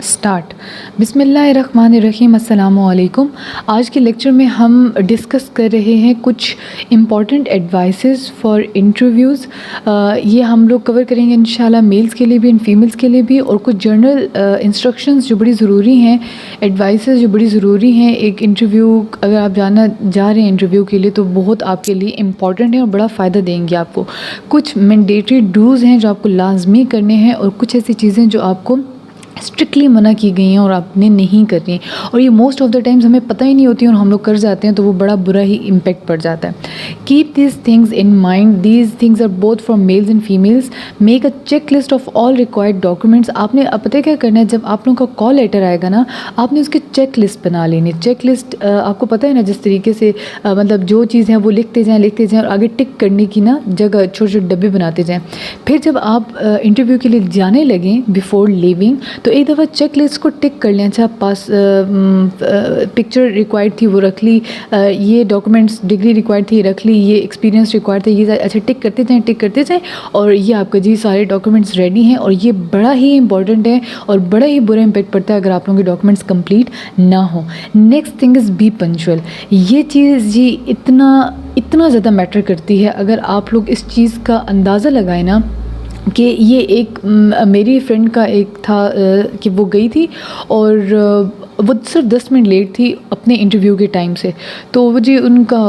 Start. बिस्मिल्लाहिर्रहमानिर्रहीम, अस्सलामु अलैकुम। आज के लेक्चर में हम डिस्कस कर रहे हैं कुछ इम्पॉर्टेंट एडवाइसेस फॉर इंटरव्यूज़। ये हम लोग कवर करेंगे इंशाल्लाह, मेल्स के लिए भी एंड फीमेल्स के लिए भी, और कुछ जर्नल इंस्ट्रक्शंस जो बड़ी ज़रूरी हैं, एडवाइसेस जो बड़ी ज़रूरी हैं। एक इंटरव्यू अगर आप जाना जा रहे हैं इंटरव्यू के लिए, तो बहुत आपके लिए इम्पॉर्टेंट है और बड़ा फ़ायदा देंगे आपको। कुछ मैंडेटरी डूज़ हैं जो आपको लाजमी करने हैं, और कुछ ऐसी चीज़ें जो आपको स्ट्रिक्टली मना की गई हैं और आपने नहीं करनी, और ये मोस्ट ऑफ़ द टाइम्स हमें पता ही नहीं होती और हम लोग कर जाते हैं, तो वो बड़ा बुरा ही इम्पेक्ट पड़ जाता है। Keep this things in mind, these things are both for males and females. Make a check list of all required documents. आपने अब पता है क्या करना है, जब आप लोगों का कॉल लेटर आएगा ना, आपने उसकी चेक लिस्ट बना लेनी। चेक लिस्ट आपको पता है ना, जिस तरीके से मतलब जो चीज़ें हैं वो लिखते जाएँ और आगे टिक करने की ना जगह छोटे छोटे डब्बे बनाते जाएँ। फिर जब आप इंटरव्यू के लिए जाने लगें, बिफोर लिविंग, तो एक दफ़ा चेक लिस्ट को टिक कर लें। अच्छा, पास पिक्चर रिक्वायर्ड थी वो रख ली, ये डॉक्यूमेंट्स डिग्री रिक्वायर्ड थी रख ली, ये एक्सपीरियंस रिक्वायर्ड था ये, अच्छा टिक करते जाएँ और ये आपका जी सारे डॉक्यूमेंट्स रेडी हैं। और ये बड़ा ही इंपॉर्टेंट है और बड़ा ही बुरा इम्पेक्ट पड़ता है अगर आप लोगों के डॉक्यूमेंट्स कंप्लीट ना हो। Next thing is B punctual. ये चीज़ जी इतना ज़्यादा मैटर करती है। अगर आप लोग इस चीज़ का अंदाज़ा लगाएं ना, कि ये एक मेरी फ्रेंड का एक था कि वो गई थी और वो सिर्फ 10 मिनट लेट थी अपने इंटरव्यू के टाइम से। तो वो जी उनका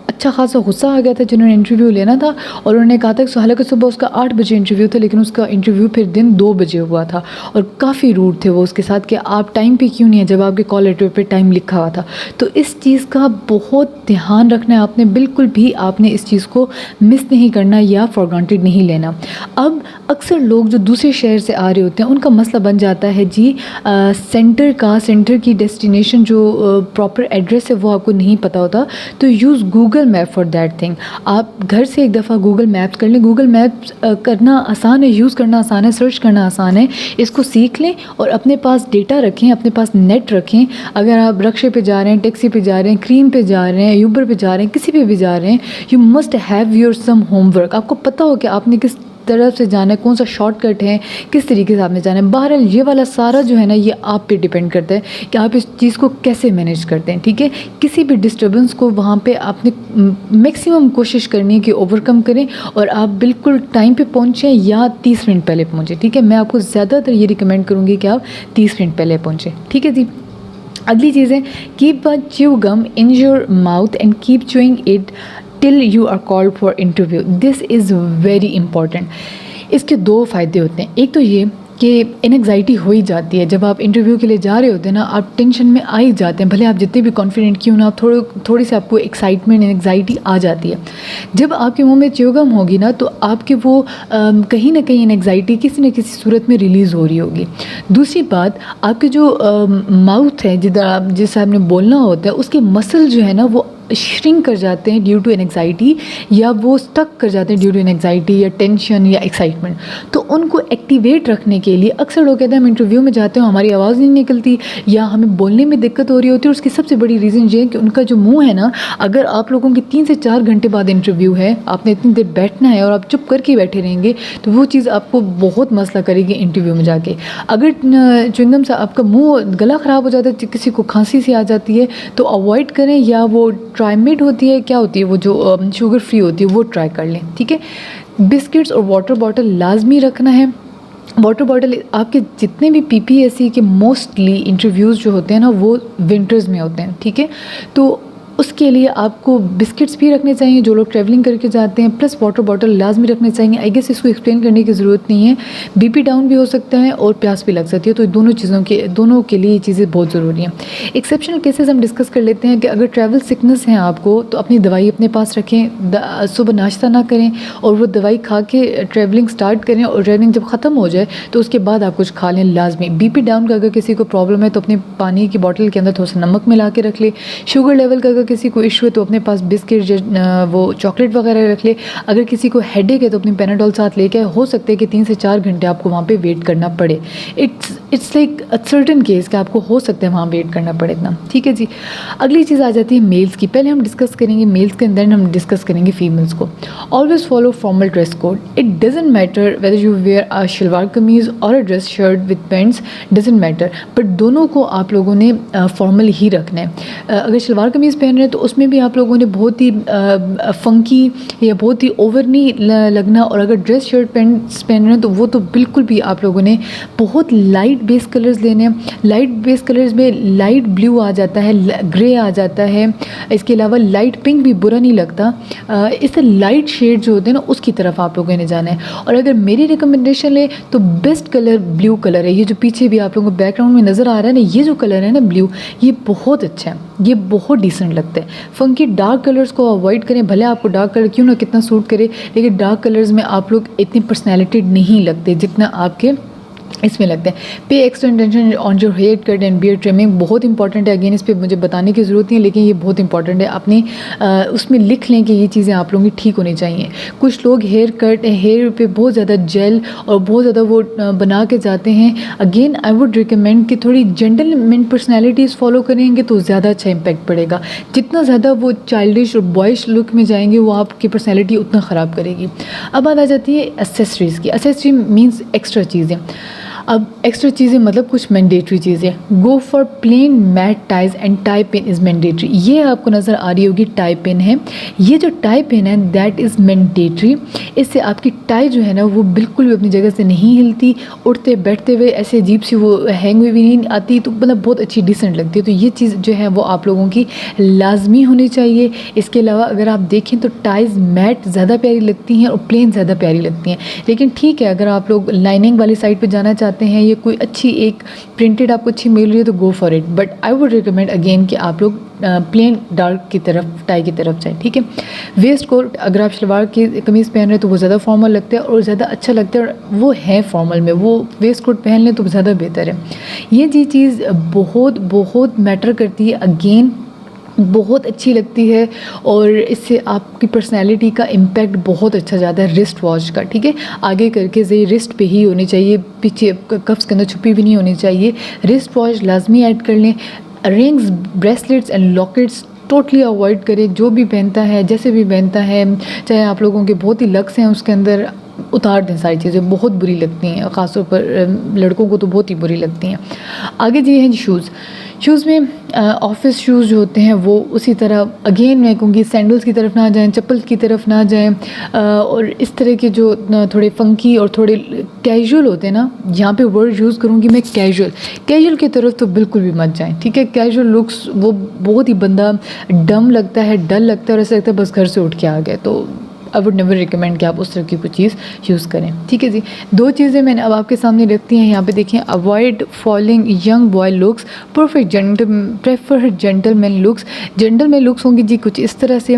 अच्छा खासा गुस्सा आ गया था जिन्होंने इंटरव्यू लेना था, और उन्होंने कहा था कि हालांकि सुबह उसका 8 बजे इंटरव्यू था, लेकिन उसका इंटरव्यू फिर दिन 2 बजे हुआ था। और काफ़ी रूड थे वो उसके साथ कि आप टाइम पे क्यों नहीं है जब आपके कॉल लेटर पे टाइम लिखा हुआ था। तो इस चीज़ का बहुत ध्यान रखना है आपने, बिल्कुल भी आपने इस चीज़ को मिस नहीं करना या फॉर ग्रांटेड नहीं लेना। अब अक्सर लोग जो दूसरे शहर से आ रहे होते हैं, उनका मसला बन जाता है जी सेंटर की डेस्टिनेशन जो प्रॉपर एड्रेस है वो आपको नहीं पता होता, तो use Google map for that thing. आप घर से एक दफ़ा गूगल मैप्स कर लें। गूगल मैप्स करना आसान है, यूज़ करना आसान है, सर्च करना आसान है। इसको सीख लें और अपने पास डेटा रखें, अपने पास नेट रखें। अगर आप रिक्शे पे जा रहे हैं, टैक्सी पे जा रहे हैं, क्रीम पे जा रहे हैं, यूबर पे जा रहे हैं, किसी पे भी जा रहे हैं, you must have your some homework. आपको पता हो कि आपने किस तरफ से जाना है, कौन सा शॉर्टकट है, किस तरीके से आपने जाना है। बहरहाल ये वाला सारा जो है ना, ये आप पे डिपेंड करता है कि आप इस चीज़ को कैसे मैनेज करते हैं। ठीक है, किसी भी डिस्टर्बेंस को वहाँ पे आपने मैक्सिमम कोशिश करनी है कि ओवरकम करें और आप बिल्कुल टाइम पे पहुँचें या 30 मिनट पहले पहुँचें। ठीक है, मैं आपको ज़्यादातर ये रिकमेंड करूँगी कि आप 30 मिनट पहले पहुँचें। ठीक है जी। अगली चीज़ है, keep a chew gum in your mouth and keep chewing it till you are called for interview. This is very important. इसके 2 फ़ायदे होते हैं। एक तो ये कि एंग्जाइटी हो ही जाती है जब आप इंटरव्यू के लिए जा रहे होते हैं ना, आप टेंशन में आ ही जाते हैं, भले आप जितने भी कॉन्फिडेंट क्यों ना, थोड़ी सी आपको एक्साइटमेंट एंग्जाइटी आ जाती है। जब आपके मुंह में च्युइंगम होगी ना, तो आपके वो कहीं ना कहीं एंग्जाइटी किसी न किसी सूरत में रिलीज़ हो रही होगी। दूसरी बात, आपके जो माउथ है, जिधर जिससे आपने बोलना होता है, उसके मसल जो है ना वो श्रिंक कर जाते हैं ड्यू टू एंग्जाइटी, या वो स्टक कर जाते हैं ड्यू टू एंग्जाइटी या टेंशन या एक्साइटमेंट। तो उनको एक्टिवेट रखने के लिए अक्सर लोग कहते हैं हम इंटरव्यू में जाते हैं, हमारी आवाज़ नहीं निकलती या हमें बोलने में दिक्कत हो रही होती है। और उसकी सबसे बड़ी रीज़न ये है कि उनका जो मुंह है ना, अगर आप लोगों की 3 से 4 घंटे बाद इंटरव्यू है, आपने इतनी देर बैठना है और आप चुप करके बैठे रहेंगे, तो वो चीज़ आपको बहुत मसला करेगी इंटरव्यू में जाके। अगर च्युइंगम से आपका मुँह गला ख़राब हो जाता है, किसी को खांसी सी आ जाती है, तो अवॉइड करें, या वो ट्राइमेड होती है, क्या होती है वो जो शुगर फ्री होती है, वो ट्राई कर लें। ठीक है, बिस्किट्स और वाटर बॉटल लाजमी रखना है। वाटर बॉटल आपके जितने भी पीपीएससी के मोस्टली इंटरव्यूज़ जो होते हैं ना, वो विंटर्स में होते हैं। ठीक है, तो उसके लिए आपको बिस्किट्स भी रखने चाहिए जो लोग ट्रैवलिंग करके जाते हैं, प्लस वाटर बॉटल लाजमी रखने चाहिए। आई गेस इसको एक्सप्लेन करने की ज़रूरत नहीं है। बीपी डाउन भी हो सकता है और प्यास भी लग सकती है, तो दोनों के लिए ये चीज़ें बहुत ज़रूरी हैं। एक्सेप्शनल केसेस हम डिस्कस कर लेते हैं कि अगर ट्रैवल सिकनेस है आपको, तो अपनी दवाई अपने पास रखें। सुबह नाश्ता ना करें और वो दवाई खा के ट्रैवलिंग स्टार्ट करें, और ट्रैवलिंग जब ख़त्म हो जाए तो उसके बाद आप कुछ खा लें लाजमी। बीपी डाउन का अगर किसी को प्रॉब्लम है, तो अपने पानी की बॉटल के अंदर थोड़ा सा नमक मिला के रख ले। शुगर लेवल का अगर किसी को इशू है तो अपने पास बिस्किट वो चॉकलेट वगैरह रख ले। अगर किसी को हेडेक है तो अपनी पैनाडोल साथ लेके, हो सकता है कि 3 से 4 घंटे आपको वहाँ पे वेट करना पड़े। It's like a certain case कि आपको हो सकता है वहाँ वेट करना पड़े इतना, ठीक है जी। अगली चीज़ आ जाती है मेल्स की। पहले हम डिस्कस करेंगे मेल्स के, अंदर हम डिस्कस करेंगे फीमेल्स को। Always follow formal dress code. It doesn't matter whether you wear a salwar kameez और a dress shirt with pants, doesn't matter, but दोनों को आप लोगों ने फॉर्मल ही रखना है। अगर शलवार कमीज़ पहन रहे हैं तो उसमें भी आप लोगों ने बहुत ही फंकी या बहुत ही ओवर नहीं लगना, और अगर ड्रेस शर्ट पैंट्स पहन रहे हैं तो वो तो बिल्कुल भी आप लोगों ने बहुत लाइट बेस कलर्स लेने हैं। लाइट बेस कलर्स में लाइट ब्लू आ जाता है, ग्रे आ जाता है, इसके अलावा लाइट पिंक भी बुरा नहीं लगता। इससे लाइट शेड जो होते हैं ना उसकी तरफ आप लोगों ने जाना है। और अगर मेरी रिकमेंडेशन ले तो बेस्ट कलर ब्लू कलर है। ये जो पीछे भी आप लोगों को बैकग्राउंड में नज़र आ रहा है ना, ये जो कलर है ना ब्लू, ये बहुत अच्छा है, ये बहुत डिसेंट लगता है। फंकी डार्क कलर्स को अवॉइड करें, भले आपको डार्क कलर क्यों ना कितना सूट करे, लेकिन डार्क कलर्स में आप लोग इतनी पर्सनैलिटी नहीं लगते जितना आपके इसमें लगता है। Pay extra attention on your hair cut and beard trimming, बहुत इंपॉर्टेंट है। अगेन इस पर मुझे बताने की ज़रूरत नहीं है, लेकिन ये बहुत इंपॉर्टेंट है। अपने उसमें लिख लें कि ये चीज़ें आप लोगों की ठीक होनी चाहिए। कुछ लोग हेयर कट, हेयर पे बहुत ज़्यादा जेल और बहुत ज़्यादा वो बना के जाते हैं। अगेन आई वुड रिकमेंड कि थोड़ी जेंटलमैन पर्सनैलिटीज़ फॉलो करेंगे तो ज़्यादा अच्छा इम्पैक्ट पड़ेगा। जितना ज़्यादा वो चाइल्डिश और बॉयश लुक में जाएंगे वो आपकी पर्सनैलिटी उतना ख़राब करेगी। अब बात आ जाती है एसेसरीज़ की। एसेसरी मीन्स एक्स्ट्रा चीज़ें। अब एक्स्ट्रा चीज़ें मतलब कुछ मैंडेटरी चीज़ें। Go for plain matte ties and tie pin is mandatory. ये आपको नज़र आ रही होगी टाई पिन है। ये जो टाई पिन है दैट इज़ मैंडेटरी। इससे आपकी टाई जो है ना वो बिल्कुल भी अपनी जगह से नहीं हिलती, उठते बैठते हुए ऐसे अजीब सी वो हैंग हुई भी नहीं आती, तो मतलब बहुत अच्छी डिसेंट लगती है। तो ये चीज़ जो है वो आप लोगों की लाजमी होनी चाहिए। इसके अलावा अगर आप देखें तो टाइज मैट ज़्यादा प्यारी लगती हैं और प्लेन ज़्यादा प्यारी लगती हैं। लेकिन ठीक है, अगर आप लोग लाइनिंग वाली साइड पर जाना चाहते हैं, ये कोई अच्छी एक प्रिंटेड आपको अच्छी मिल रही है तो go for it, but I would recommend again कि आप लोग प्लेन डार्क की तरफ, टाई की तरफ जाए, ठीक है। वेस्ट कोट, अगर आप शलवार की कमीज़ पहन रहे हैं तो वो ज़्यादा फॉर्मल लगता है और ज़्यादा अच्छा लगता है, और वो है फॉर्मल में, वो वेस्ट कोट पहन लें तो ज़्यादा बेहतर है। ये जी चीज़ बहुत बहुत मैटर करती है, अगेन बहुत अच्छी लगती है, और इससे आपकी पर्सनैलिटी का इम्पैक्ट बहुत अच्छा जाता है। रिस्ट वॉच का, ठीक है, आगे करके ये रिस्ट पे ही होनी चाहिए, पीछे कफ्स के अंदर छुपी भी नहीं होनी चाहिए। रिस्ट वॉच लाजमी ऐड कर लें। Rings, bracelets and lockets totally avoid करें। जो भी पहनता है, जैसे भी पहनता है, चाहे आप लोगों के बहुत ही लक्स हैं उसके अंदर, उतार दें। सारी चीज़ें बहुत बुरी लगती हैं, ख़ासतौर पर लड़कों को तो बहुत ही बुरी लगती हैं। आगे जी हैं शूज़। शूज़ में ऑफिस शूज़ जो होते हैं वो उसी तरह, अगेन मैं कहूँगी सैंडल्स की तरफ ना जाएं, चप्पल की तरफ ना जाएं, और इस तरह के जो थोड़े फंकी और थोड़े कैजुअल होते हैं ना, यहाँ पे वर्ड यूज़ करूँगी मैं कैजुअल की तरफ तो बिल्कुल भी मत जाएं, ठीक है। कैजुअल लुक्स वो बहुत ही बंदा डम लगता है, डल लगता है, और ऐसा लगता है बस घर से उठ के आ गए। तो आई वुड नेवर रिकमेंड कि आप उस तरह की कोई चीज़ यूज़ करें, ठीक है जी। 2 चीज़ें मैंने अब आपके सामने रखती हैं, यहाँ पे देखें। Avoid following young boy looks, prefer gentleman looks. Gentleman looks होंगी जी कुछ इस तरह से,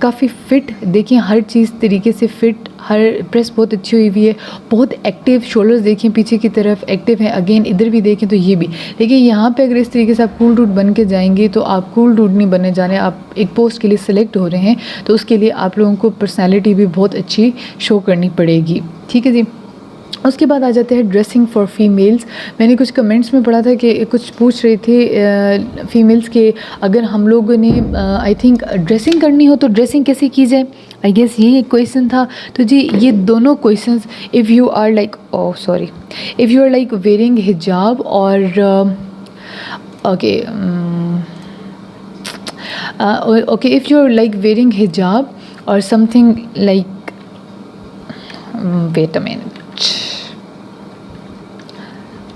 काफ़ी फिट, देखिए हर चीज़ तरीके से फिट, हर प्रेस बहुत अच्छी हुई हुई है, बहुत एक्टिव, शोल्डर्स देखें पीछे की तरफ एक्टिव है। अगेन इधर भी देखें तो ये भी देखिए, यहाँ पे अगर इस तरीके से आप कूल डूड बन के जाएंगे तो आप कूल डूड नहीं बनने जाने, आप एक पोस्ट के लिए सिलेक्ट हो रहे हैं, तो उसके लिए आप लोगों को पर्सनैलिटी भी बहुत अच्छी शो करनी पड़ेगी, ठीक है जी। उसके बाद आ जाते हैं ड्रेसिंग फॉर फीमेल्स। मैंने कुछ कमेंट्स में पढ़ा था कि कुछ पूछ रहे थे फीमेल्स के, अगर हम लोगों ने आई थिंक ड्रेसिंग करनी हो तो ड्रेसिंग कैसे की जाए, आई गेस ये एक क्वेश्चन था। तो जी ये दोनों questions, if you are like if you are like wearing हिजाब और okay, if you're like wearing hijab or something like, wait a minute,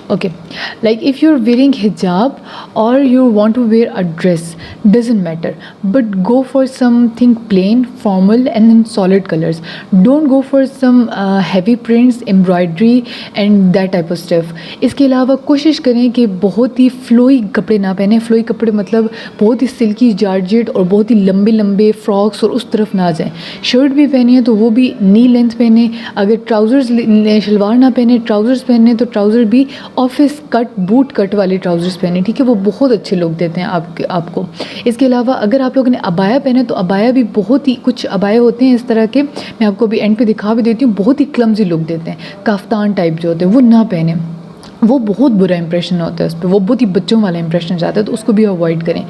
okay, like if you're wearing hijab or you want to wear a dress, doesn't matter, but go for something plain, formal and in solid colors. Don't go for some heavy prints, embroidery and that type of stuff. इसके अलावा कोशिश करें कि बहुत ही flowy कपड़े ना पहने। Flowy कपड़े मतलब बहुत ही सिल्की जॉर्जेट और बहुत ही लंबे लंबे फ्रॉक्स और उस तरफ ना जाएं। शर्ट भी पहनी है तो वो भी नी लेंथ पहने। अगर ट्राउज़र्स, शलवार ना पहने, ट्राउज़र्स पहने तो ट्राउज़र भी ऑफिस कट, बूट कट वाले ट्राउज़र्स पहने, ठीक है, वो बहुत अच्छे लुक देते हैं आपको। इसके अलावा अगर आप लोगों ने अबाया पहने तो अबाया भी बहुत ही, कुछ अबाया होते हैं इस तरह के, मैं आपको अभी एंड पे दिखा भी देती हूँ, बहुत ही क्लमजी लुक देते हैं। काफ्तान टाइप जो होते हैं वो ना पहने, वो बहुत बुरा इंप्रेशन होता है उस पर, वो बहुत ही बच्चों वाला इंप्रेशन जाता है, तो उसको भी अवॉइड करें।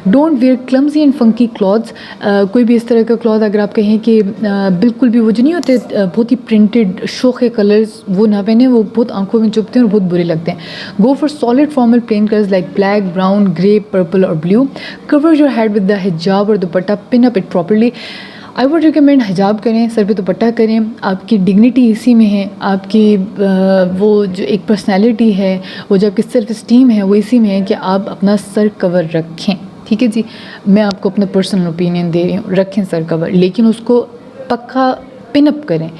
Don't wear clumsy and funky clothes. कोई भी इस तरह का क्लॉथ अगर आप कहें कि बिल्कुल भी वो जो नहीं होते बहुत ही प्रिंटेड शोखे कलर्स, वो ना पहने, वो बहुत आंखों में चुभते हैं और बहुत बुरे लगते हैं। Go for solid formal plain colours like black, brown, grey, purple और blue. Cover your head with the हिजाब और dupatta, pin up it properly. I would recommend हिजाब करें, सर पे दुपट्टा करें, आपकी डिग्निटी इसी में है, आपकी वो जो एक पर्सनैलिटी है, वो जो आपकी सेल्फ इस्टीम है, वो इसी में है कि आप अपना सर कवर रखें, ठीक है जी। मैं आपको अपना पर्सनल ओपिनियन दे रही हूँ, रखें सर कवर, लेकिन उसको पक्का पिन अप करें।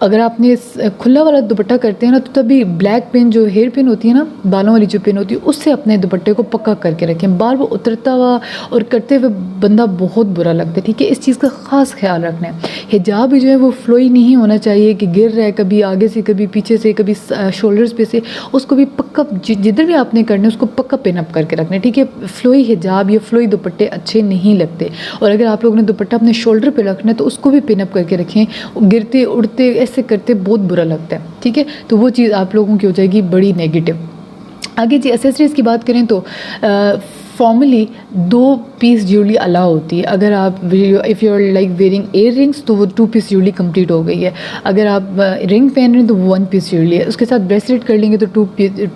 अगर आपने खुला वाला दुपट्टा करते हैं ना, तो तभी ब्लैक पिन, जो हेयर पिन होती है ना, बालों वाली जो पिन होती है, उससे अपने दुपट्टे को पक्का करके रखें। बार वो उतरता हुआ और करते हुए बंदा बहुत बुरा लगता है, ठीक है। इस चीज़ का ख़ास ख्याल रखना है। हिजाब भी जो है वो फ्लोई नहीं होना चाहिए कि गिर रहा है, कभी आगे से, कभी पीछे से, कभी शोल्डर्स पे से, उसको भी पक्का जिधर भी आपने करना है उसको पक्का पिन अप करके रखना है, ठीक है। फ्लोई हिजाब या फ्लोई दुपट्टे अच्छे नहीं लगते। और अगर आप लोगों ने दुपट्टा अपने शोल्डर पर रखना है तो उसको भी पिन अप करके रखें, गिरते उड़ते ऐसे करते बहुत बुरा लगता है, ठीक है। तो वो चीज़ आप लोगों की हो जाएगी बड़ी नेगेटिव। आगे जी एसेसरीज़ की बात करें तो फॉर्मली 2 पीस ज्वेलरी अलाउ होती है। अगर आप if you are like wearing earrings तो वो 2 पीस ज्वेलरी कंप्लीट हो गई है। अगर आप रिंग पहन रहे हैं तो 1 पीस ज्वेलरी है, उसके साथ ब्रेसलेट कर लेंगे तो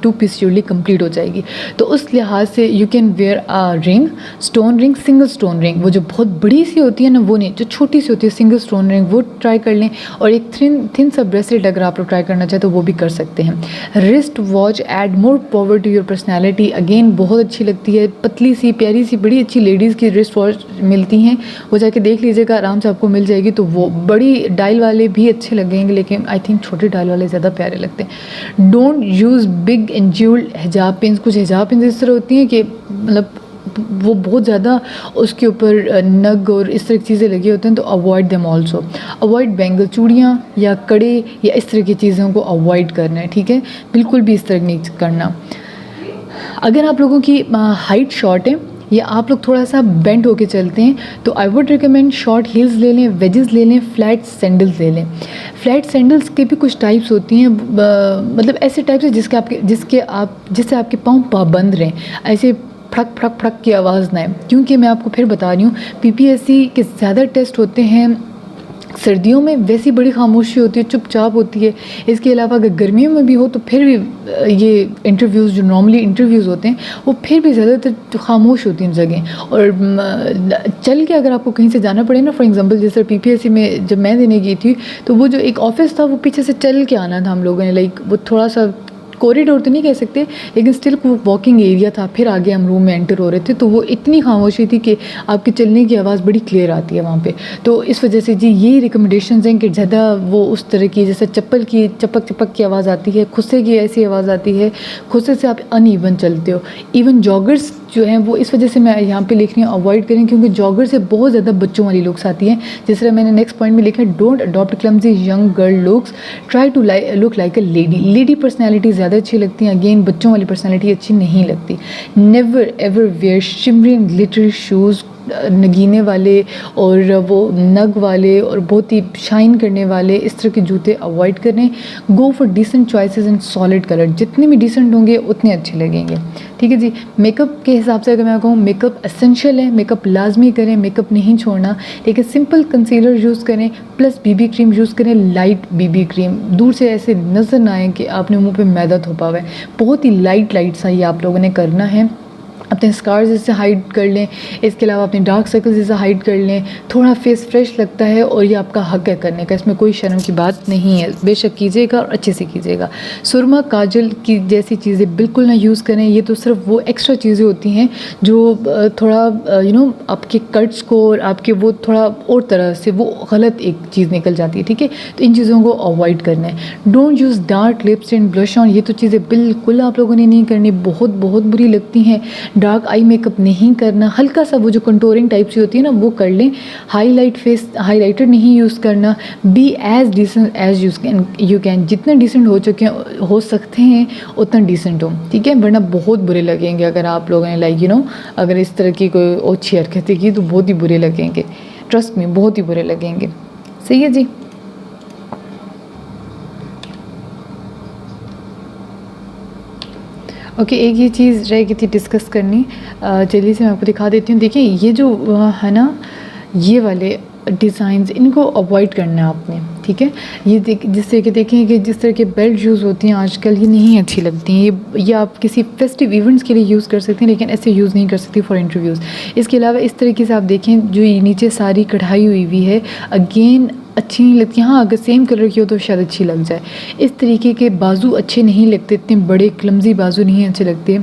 2 पीस ज्वेलरी कंप्लीट हो जाएगी। तो उस लिहाज से you can wear a ring, stone ring, single stone ring, वो जो बहुत बड़ी सी होती है ना वो नहीं, जो छोटी सी होती है सिंगल स्टोन रिंग, वो ट्राई कर लें। और एक थिन सा ब्रेसलेट अगर आप लोग ट्राई करना चाहें तो वो भी कर सकते हैं। Wrist watch add more power to your personality, again बहुत अच्छी लगती है, पतली सी प्यारी सी बड़ी अच्छी लेडीज़ की रिस्ट वॉच मिलती हैं, वो जाके देख लीजिएगा, आराम से आपको मिल जाएगी। तो वो बड़ी डायल वाले भी अच्छे लगेंगे, लेकिन आई थिंक छोटे डायल वाले ज़्यादा प्यारे लगते हैं। डोंट यूज़ बिग एंड ज्यूल्ड हिजाब पिन्स। कुछ हिजाब पिन्स इस तरह होती हैं कि मतलब वो बहुत ज़्यादा उसके ऊपर नग और इस तरह की चीज़ें लगी होती हैं, तो avoid them also. Avoid bangle, चूड़ियाँ या कड़े या इस तरह की चीज़ों को अवॉइड करना है, ठीक है, बिल्कुल भी इस तरह नहीं करना। अगर आप लोगों की हाइट शॉर्ट है या आप लोग थोड़ा सा बेंड होके चलते हैं तो आई वुड रिकमेंड शॉर्ट हील्स ले लें, वेजेस ले लें, फ्लैट सैंडल्स ले लें। फ्लैट सैंडल्स के भी कुछ टाइप्स होती हैं, मतलब ऐसे टाइप्स है जिससे आपके पाँव पाबंद रहें, ऐसे फड़क फड़क फड़क की आवाज़ ना आए। क्योंकि मैं आपको फिर बता रही हूँ, पीपीएससी के ज़्यादा टेस्ट होते हैं सर्दियों में, वैसी बड़ी खामोशी होती है, चुपचाप होती है। इसके अलावा अगर गर्मियों में भी हो तो फिर भी ये इंटरव्यूज़ जो नॉर्मली इंटरव्यूज़ होते हैं वो फिर भी ज़्यादातर खामोश होती हैं जगह। और चल के अगर आपको कहीं से जाना पड़े ना, फॉर एग्जांपल जैसे पीपीएससी में जब मैं देने गई थी तो वो जो एक ऑफिस था वो पीछे से चल के आना था हम लोगों ने, लाइक वो थोड़ा सा कॉरिडोर तो नहीं कह सकते, लेकिन स्टिल वो वॉकिंग एरिया था। फिर आगे हम रूम में एंटर हो रहे थे तो वो इतनी खामोशी थी कि आपके चलने की आवाज़ बड़ी क्लियर आती है वहाँ पे। तो इस वजह से जी यही रिकमेंडेशंस हैं कि ज़्यादा वो उस तरह की, जैसे चप्पल की चपक चपक की आवाज़ आती है, खुस्से की ऐसी आवाज़ आती है, खुस्से से आप अनइवन चलते हो। इवन जॉगर्स जो हैं वो इस वजह से मैं यहाँ पे लिख रही हूँ अवॉइड करें, क्योंकि जॉगर से बहुत ज़्यादा बच्चों वाली लुक्स आती हैं। जिस तरह मैंने नेक्स्ट पॉइंट में लिखा है, don't adopt clumsy young girl looks, try to look like a lady. Lady personality ज़्यादा अच्छी लगती हैं, अगेन बच्चों वाली पर्सनैलिटी अच्छी नहीं लगती। Never ever wear shimmering glittery shoes, नगीने वाले और वो नग वाले और बहुत ही शाइन करने वाले इस तरह के जूते अवॉइड करें। Go for decent choices in solid colour, जितने भी डिसेंट होंगे उतने अच्छे लगेंगे, ठीक है जी। मेकअप के हिसाब से अगर मैं कहूँ, मेकअप एसेंशियल है, मेकअप लाजमी करें, मेकअप नहीं छोड़ना, लेकिन सिंपल कंसीलर यूज़ करें प्लस बीबी क्रीम यूज़ करें, लाइट बीबी क्रीम, दूर से ऐसे नज़र ना आए कि आपने मुँह पे मैदा थोपा हुआ है। बहुत ही लाइट सा ये आप लोगों ने करना है। अपने स्कार्स इससे हाइड कर लें, इसके अलावा अपने डार्क सर्कल्स इससे हाइड कर लें। थोड़ा फेस फ्रेश लगता है और ये आपका हक है करने का, इसमें कोई शर्म की बात नहीं है, बेशक कीजिएगा और अच्छे से कीजिएगा। सुरमा काजल की जैसी चीज़ें बिल्कुल ना यूज़ करें, ये तो सिर्फ वो एक्स्ट्रा चीज़ें होती हैं जो थोड़ा आपके कट्स को और आपके वो थोड़ा और तरह से वो गलत एक चीज़ निकल जाती है, ठीक है। तो इन चीज़ों को अवॉइड करना है। Don't use dark lips and blush on, ये तो चीज़ें बिल्कुल आप लोगों ने नहीं करनी, बहुत बुरी लगती हैं। डार्क आई मेकअप नहीं करना, हल्का सा वो जो कंटूरिंग टाइप सी होती है ना वो कर लें। हाईलाइटर नहीं यूज़ करना। Be as decent as you can, जितना डिसेंट हो सकते हैं उतना डिसेंट हो, ठीक है, वरना बहुत बुरे लगेंगे अगर आप लोगों ने लाइक अगर इस तरह की कोई अच्छी हरकतें की तो बहुत ही बुरे लगेंगे, ट्रस्ट में बहुत ही बुरे लगेंगे। सही है जी। ओके, एक ये चीज़ रह गई थी डिस्कस करनी, जल्दी से मैं आपको दिखा देती हूँ। देखिए ये जो है ना, ये वाले डिज़ाइंस इनको अवॉइड करना है आपने, ठीक है। जिससे कि देखें कि जिस तरह के बेल्ट यूज़ होती हैं आजकल, ये नहीं अच्छी लगती हैं। ये आप किसी फेस्टिव इवेंट्स के लिए यूज़ कर सकते हैं, लेकिन ऐसे यूज़ नहीं कर सकती फॉर इंटरव्यूज़। इसके अलावा इस तरीके से आप देखें जो ये नीचे सारी कढ़ाई हुई है, अगेन अच्छी नहीं लगती। हाँ, अगर सेम कलर की हो तो शायद अच्छी लग जाए। इस तरीके के बाजू अच्छे नहीं लगते, इतने बड़े क्लमजी बाजू नहीं अच्छे लगते।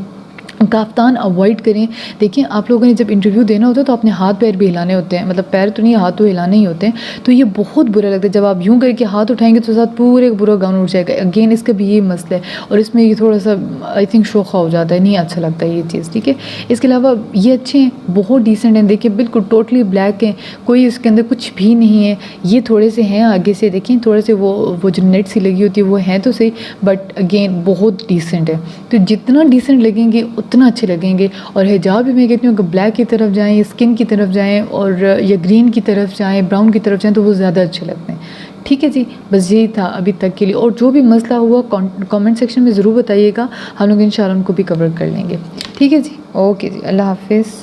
काफ्तान अवॉइड करें। देखिए आप लोगों ने जब इंटरव्यू देना होता है तो अपने हाथ पैर भी हिलाने होते हैं, मतलब पैर तो नहीं, हाथ तो हिलाने ही होते हैं। तो ये बहुत बुरा लगता है जब आप यूं करके हाथ उठाएंगे तो साथ पूरे पूरा गाउन उठ जाएगा। अगेन इसका भी ये मसला है, और इसमें ये थोड़ा सा आई थिंक शोखा हो जाता है, नहीं अच्छा लगता है ये चीज़, ठीक है। इसके अलावा ये अच्छे हैं, बहुत डिसेंट हैं। देखिए बिल्कुल टोटली ब्लैक हैं, कोई इसके अंदर कुछ भी नहीं है। ये थोड़े से हैं आगे से, देखें थोड़े से वो जो नेट सी लगी होती है वो हैं तो सही, बट अगेन बहुत डिसेंट है। तो जितना डिसेंट लगेंगे उतना अच्छे लगेंगे। और हिजाब भी मैं कहती हूँ कि ब्लैक की तरफ जाएं या स्किन की तरफ जाएं और या ग्रीन की तरफ जाएं, ब्राउन की तरफ जाएं, तो वो ज़्यादा अच्छे लगते हैं, ठीक है जी। बस यही था अभी तक के लिए, और जो भी मसला हुआ कमेंट सेक्शन में ज़रूर बताइएगा, हम लोग इंशाल्लाह उनको भी कवर कर लेंगे, ठीक है जी। ओके जी, अल्लाह हाफिज़।